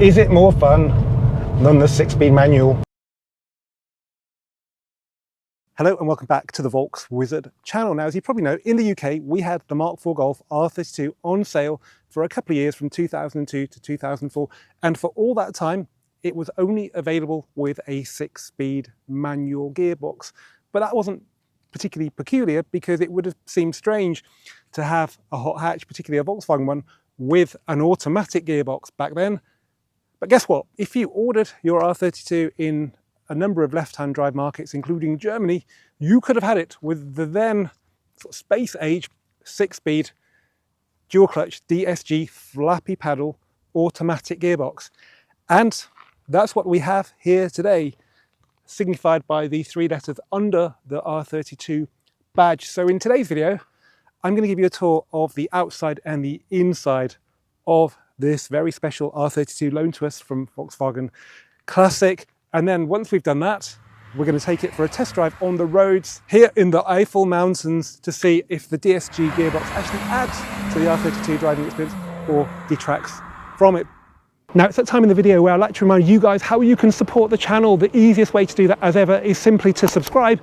Is it more fun than the 6-speed manual? Hello and welcome back to the Volks Wizard channel. Now, as you probably know, in the UK, we had the Mk4 Golf R32 on sale for a couple of years from 2002 to 2004. And for all that time, it was only available with a 6-speed manual gearbox. But that wasn't particularly peculiar because it would have seemed strange to have a hot hatch, particularly a Volkswagen one, with an automatic gearbox back then. But guess what? If you ordered your R32 in a number of left-hand drive markets, including Germany, you could have had it with the then space age 6-speed dual clutch DSG flappy paddle automatic gearbox. And that's what we have here today, signified by the 3 letters under the R32 badge. So in today's video, I'm going to give you a tour of the outside and the inside of this very special R32 loaned to us from Volkswagen Classic. And then once we've done that, we're going to take it for a test drive on the roads here in the Eifel Mountains to see if the DSG gearbox actually adds to the R32 driving experience or detracts from it. Now, it's that time in the video where I'd like to remind you guys how you can support the channel. The easiest way to do that, as ever, is simply to subscribe.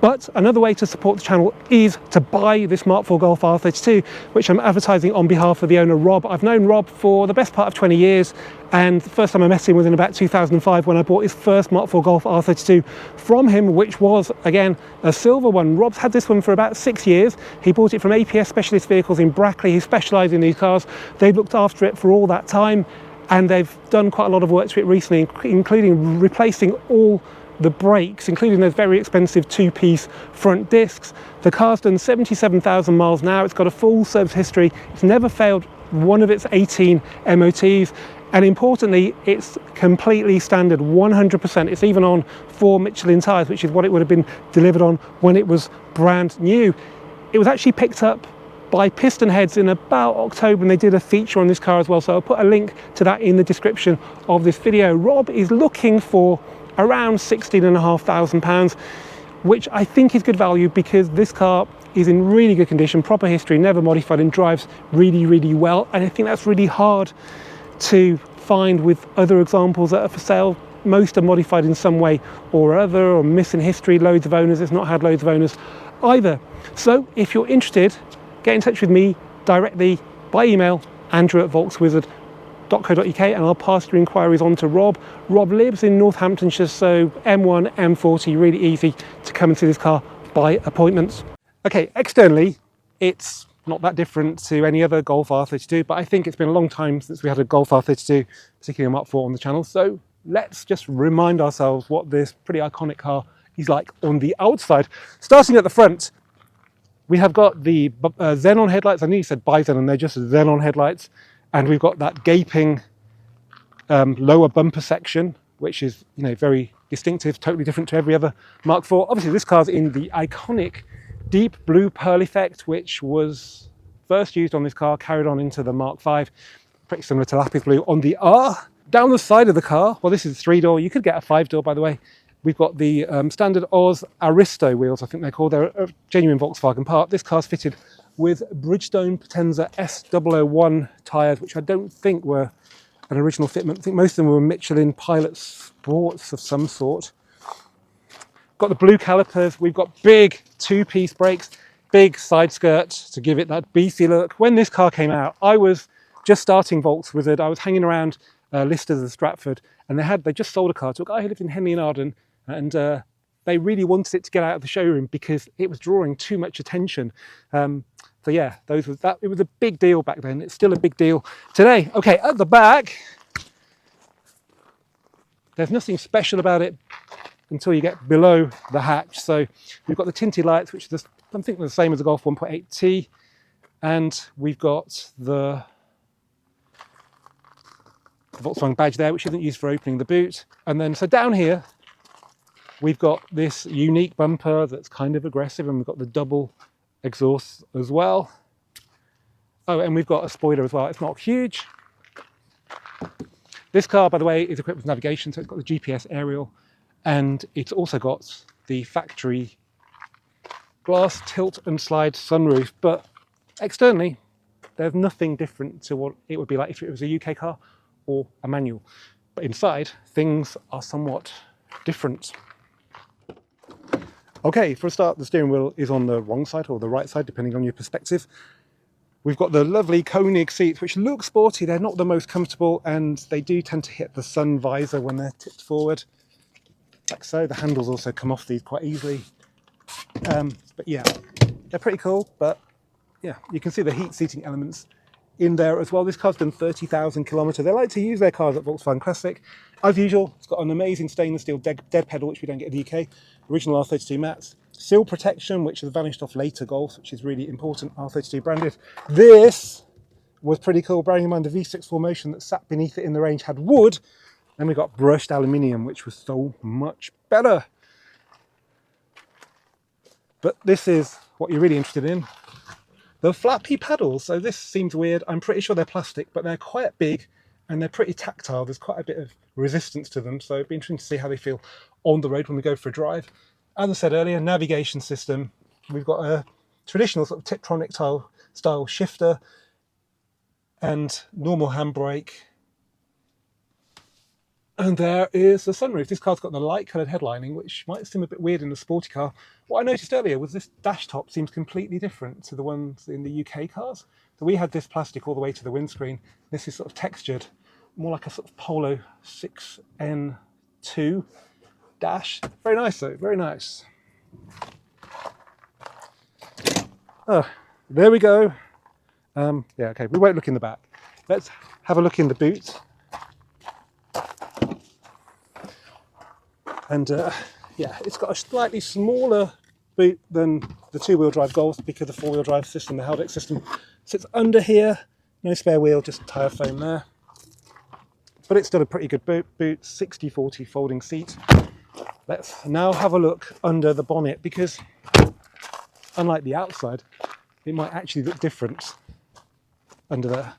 But another way to support the channel is to buy this Mk4 Golf R32, which I'm advertising on behalf of the owner, Rob. I've known Rob for the best part of 20 years, and the first time I met him was in about 2005 when I bought his first Mk4 Golf R32 from him, which was, again, a silver one. Rob's had this one for about 6 years. He bought it from APS Specialist Vehicles in Brackley, who specialise in these cars. They've looked after it for all that time, and they've done quite a lot of work to it recently, including replacing all the brakes, including those very expensive 2-piece front discs. The car's done 77,000 miles now. It's got a full service history. It's never failed one of its 18 MOTs. And importantly, it's completely standard, 100%. It's even on 4 Michelin tyres, which is what it would have been delivered on when it was brand new. It was actually picked up by Pistonheads in about October, and they did a feature on this car as well. So I'll put a link to that in the description of this video. Rob is looking for around £16,500, which I think is good value because this car is in really good condition, proper history, never modified, and drives really, really well. And I think that's really hard to find with other examples that are for sale. Most are modified in some way or other, or missing history, loads of owners. It's not had loads of owners either. So if you're interested, get in touch with me directly by email, andrew@volkswizard.co.uk, and I'll pass your inquiries on to Rob. Rob lives in Northamptonshire, so M1, M40, really easy to come and see this car by appointments. Okay, externally, it's not that different to any other Golf R32, but I think it's been a long time since we had a Golf R32, particularly a Mk4 on the channel. So let's just remind ourselves what this pretty iconic car is like on the outside. Starting at the front, we have got the xenon headlights. I knew you said bi-xenon, they're just xenon headlights. And we've got that gaping lower bumper section, which is, you know, very distinctive, totally different to every other Mk4. Obviously, this car's in the iconic deep blue pearl effect, which was first used on this car, carried on into the Mk5, pretty similar to lapis blue on the R. Down the side of the car, well, this is a 3-door. You could get a 5-door, by the way. We've got the standard Oz Aristo wheels, I think they're called. They're a genuine Volkswagen part. This car's fitted with Bridgestone Potenza S001 tyres, which I don't think were an original fitment. I think most of them were Michelin Pilot Sports of some sort. Got the blue calipers. We've got big 2-piece brakes, big side skirt to give it that beefy look. When this car came out, I was just starting Volks Wizard. I was hanging around Listers of Stratford, and they just sold a car to a guy who lived in Henley and Arden, and they really wanted it to get out of the showroom because it was drawing too much attention. So yeah, it was a big deal back then. It's still a big deal today. Okay, at the back, there's nothing special about it until you get below the hatch. So we've got the tinted lights, which is I think the same as the Golf 1.8T, and we've got the Volkswagen badge there, which isn't used for opening the boot. And then, so down here, we've got this unique bumper that's kind of aggressive, and we've got the double exhaust as well. Oh, and we've got a spoiler as well. It's not huge. This car, by the way, is equipped with navigation, so it's got the GPS aerial, and it's also got the factory glass tilt and slide sunroof. But externally, there's nothing different to what it would be like if it was a UK car or a manual. But inside, things are somewhat different. Okay, for a start, the steering wheel is on the wrong side or the right side, depending on your perspective. We've got the lovely Koenig seats, which look sporty. They're not the most comfortable, and they do tend to hit the sun visor when they're tipped forward, like so. The handles also come off these quite easily. But yeah, they're pretty cool. But yeah, you can see the heat seating elements in there as well. This car's done 30,000 kilometers. They like to use their cars at Volkswagen Classic. As usual, it's got an amazing stainless steel dead pedal, which we don't get in the UK. Original R32 mats. Sill protection, which has vanished off later Golfs, which is really important, R32 branded. This was pretty cool, bearing in mind the V6 4Motion that sat beneath it in the range had wood, and we got brushed aluminium, which was so much better. But this is what you're really interested in. The flappy pedals. So this seems weird. I'm pretty sure they're plastic, but they're quite big and they're pretty tactile. There's quite a bit of resistance to them, so it'd be interesting to see how they feel on the road when we go for a drive. As I said earlier, navigation system. We've got a traditional sort of Tiptronic style shifter and normal handbrake. And there is the sunroof. This car's got the light coloured headlining, which might seem a bit weird in a sporty car. What I noticed earlier was this dash top seems completely different to the ones in the UK cars. So we had this plastic all the way to the windscreen. This is sort of textured, more like a sort of Polo 6N2 dash. Very nice though, very nice. Oh, there we go. Yeah, okay, we won't look in the back. Let's have a look in the boot. And yeah, it's got a slightly smaller boot than the two-wheel drive Golf because the four-wheel drive system, the Haldex system, sits under here. No spare wheel, just tyre foam there. But it's still a pretty good boot. 60/40 folding seat. Let's now have a look under the bonnet, because unlike the outside, it might actually look different under there.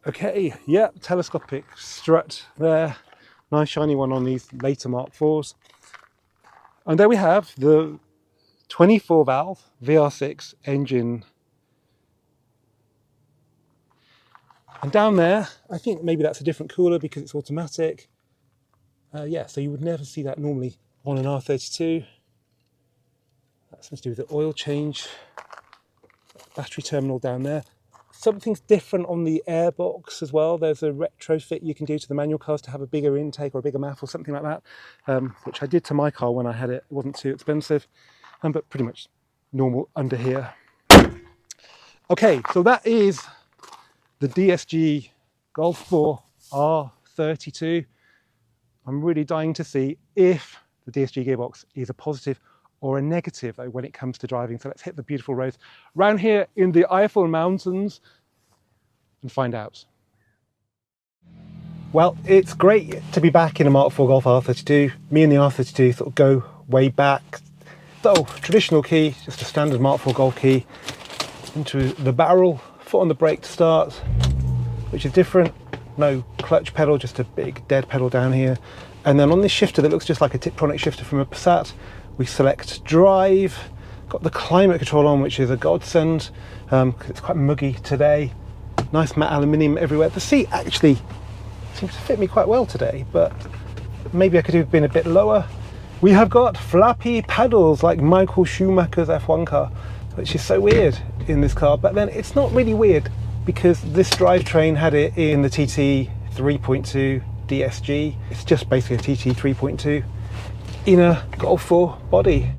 Okay, yeah, telescopic strut there. Nice shiny one on these later Mark 4s. And there we have the 24 valve VR6 engine. And down there, I think maybe that's a different cooler because it's automatic. Yeah, so you would never see that normally on an R32. That's something to do with the oil change. Battery terminal down there. Something's different on the airbox as well. There's a retrofit you can do to the manual cars to have a bigger intake or a bigger mouth or something like that, which I did to my car when I had it. It wasn't too expensive, but pretty much normal under here. Okay, so that is the DSG Golf 4 R32. I'm really dying to see if the DSG gearbox is a positive or a negative when it comes to driving. So let's hit the beautiful roads around here in the Eifel Mountains and find out. Well, it's great to be back in a Mark 4 Golf R32. Me and the R32 sort of go way back. So, traditional key, just a standard Mark 4 Golf key, into the barrel, foot on the brake to start, which is different. No clutch pedal, just a big dead pedal down here. And then on this shifter that looks just like a Tiptronic shifter from a Passat, we select drive. Got the climate control on, which is a godsend, because it's quite muggy today. Nice matte aluminium everywhere. The seat actually seems to fit me quite well today, but maybe I could have been a bit lower. We have got flappy pedals like Michael Schumacher's F1 car, which is so weird in this car, but then it's not really weird because this drivetrain had it in the TT 3.2 DSG. It's just basically a TT 3.2 in a Golf 4 body.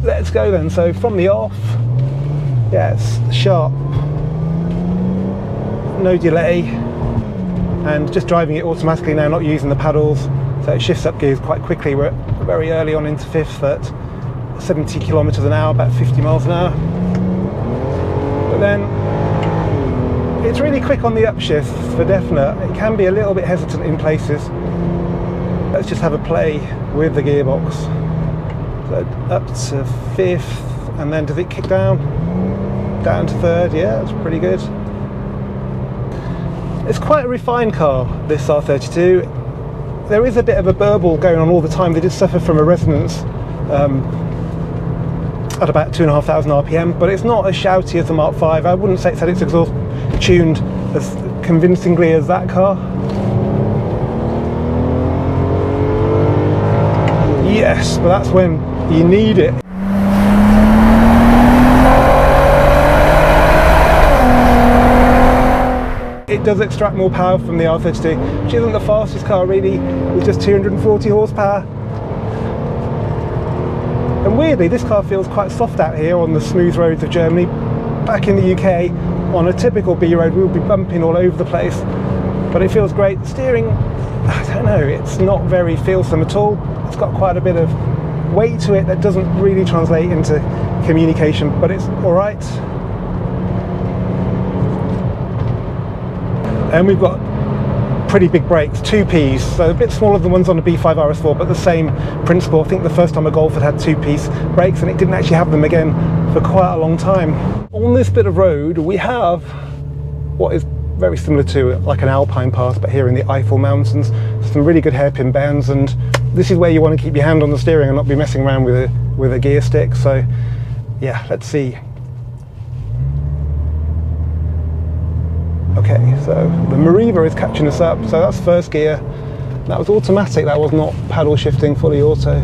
Let's go then. So from the off, yeah, it's sharp, no delay, and just driving it automatically now, not using the paddles, so it shifts up gears quite quickly. We're very early on into fifth at 70 kilometers an hour, about 50 miles an hour. But then it's really quick on the upshifts for definite. It can be a little bit hesitant in places. Let's just have a play with the gearbox. So up to fifth, and then does it kick down? Down to third, yeah, that's pretty good. It's quite a refined car, this R32. There is a bit of a burble going on all the time. They did suffer from a resonance at about 2,500 RPM, but it's not as shouty as the Mark 5. I wouldn't say it's had its exhaust tuned as convincingly as that car. Yes, but that's when you need it. It does extract more power from the R32, which isn't the fastest car really, with just 240 horsepower. And weirdly, this car feels quite soft out here on the smooth roads of Germany. Back in the UK, on a typical B road, we'll be bumping all over the place, but it feels great. The steering, I don't know, it's not very feelsome at all. It's got quite a bit of weight to it that doesn't really translate into communication, but it's all right. And we've got pretty big brakes, 2Ps, so a bit smaller than the ones on the B5 RS4, but the same principle. I think the first time a Golf had 2-piece brakes, and it didn't actually have them again for quite a long time. On this bit of road, we have what is very similar to like an Alpine pass, but here in the Eifel Mountains. Some really good hairpin bends, and this is where you want to keep your hand on the steering and not be messing around with a gear stick. So yeah, let's see. Okay, so the Meriva is catching us up, so that's first gear. That was automatic, that was not paddle shifting, fully auto.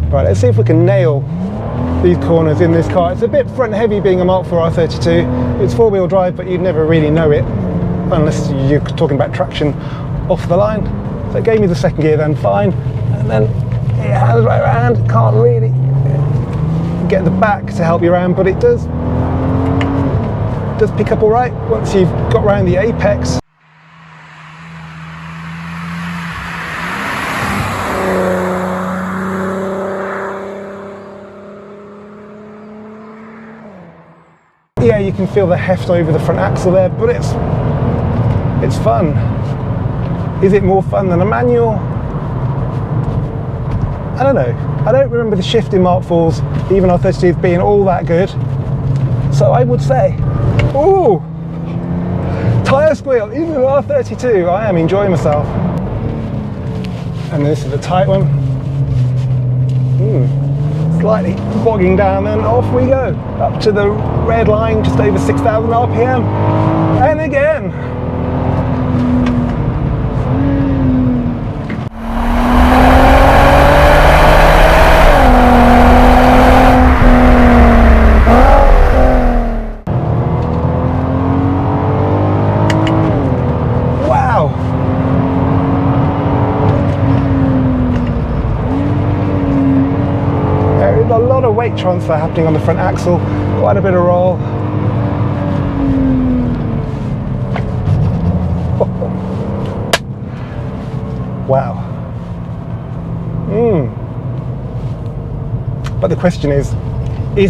Right, let's see if we can nail these corners in this car. It's a bit front heavy being a Mk4 R32. It's four-wheel drive, but you'd never really know it unless you're talking about traction off the line. So it gave me the second gear then, fine. And then it hands right around, can't really get the back to help you around, but it does pick up all right once you've got around the apex. Yeah, you can feel the heft over the front axle there, but it's fun. Is it more fun than a manual? I don't know. I don't remember the shift in Mk4s, even R32s, being all that good. So I would say, ooh, tyre squeal, even an R32, I am enjoying myself. And this is a tight one. Slightly bogging down, and off we go. Up to the red line, just over 6,000 RPM. And again. Weight transfer happening on the front axle, quite a bit of roll. Wow. But the question is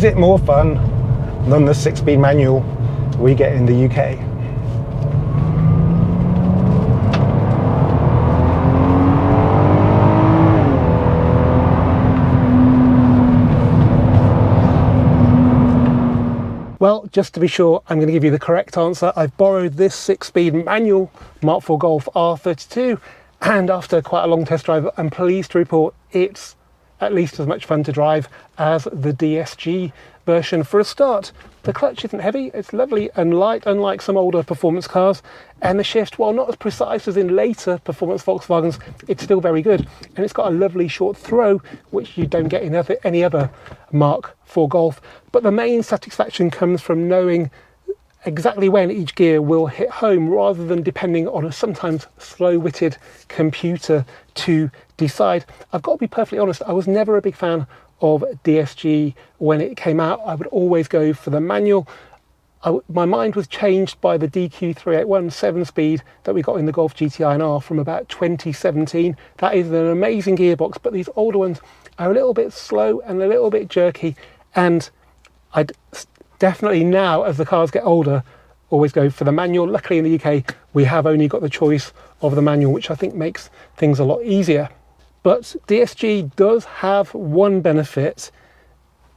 it more fun than the 6-speed manual we get in the UK? Well, just to be sure, I'm going to give you the correct answer. I've borrowed this 6-speed manual Mk4 Golf R32, and after quite a long test drive, I'm pleased to report it's at least as much fun to drive as the DSG version. For a start, the clutch isn't heavy, it's lovely and light, unlike some older performance cars, and the shift, while not as precise as in later performance Volkswagens, it's still very good, and it's got a lovely short throw, which you don't get in any other Mk4 Golf. But the main satisfaction comes from knowing exactly when each gear will hit home, rather than depending on a sometimes slow-witted computer to decide. I've got to be perfectly honest, I was never a big fan of DSG when it came out. I would always go for the manual. My mind was changed by the DQ381 7-speed that we got in the Golf GTI R from about 2017. That is an amazing gearbox, but these older ones are a little bit slow and a little bit jerky, and I'd definitely now, as the cars get older, always go for the manual. Luckily in the UK, we have only got the choice of the manual, which I think makes things a lot easier. But DSG does have one benefit.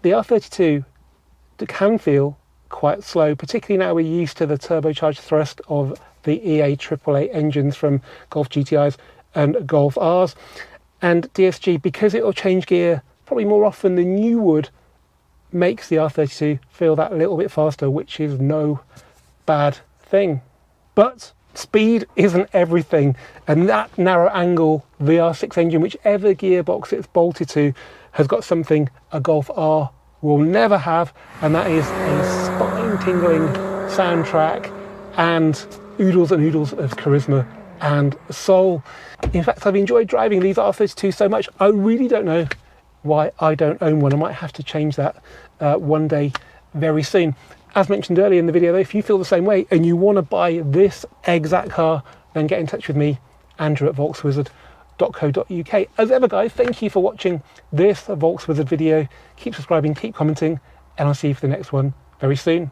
The R32 can feel quite slow, particularly now we're used to the turbocharged thrust of the EA888 engines from Golf GTIs and Golf Rs. And DSG, because it will change gear probably more often than you would, makes the R32 feel that little bit faster, which is no bad thing. But speed isn't everything, and that narrow angle VR6 engine, whichever gearbox it's bolted to, has got something a Golf R will never have, and that is a spine-tingling soundtrack and oodles and oodles of charisma and soul. In fact, I've enjoyed driving these R32 so much, I really don't know why I don't own one. I might have to change that one day very soon. As mentioned earlier in the video though, if you feel the same way and you want to buy this exact car, then get in touch with me, Andrew at volkswizard.co.uk. As ever guys, thank you for watching this Volkswizard video. Keep subscribing, keep commenting, and I'll see you for the next one very soon.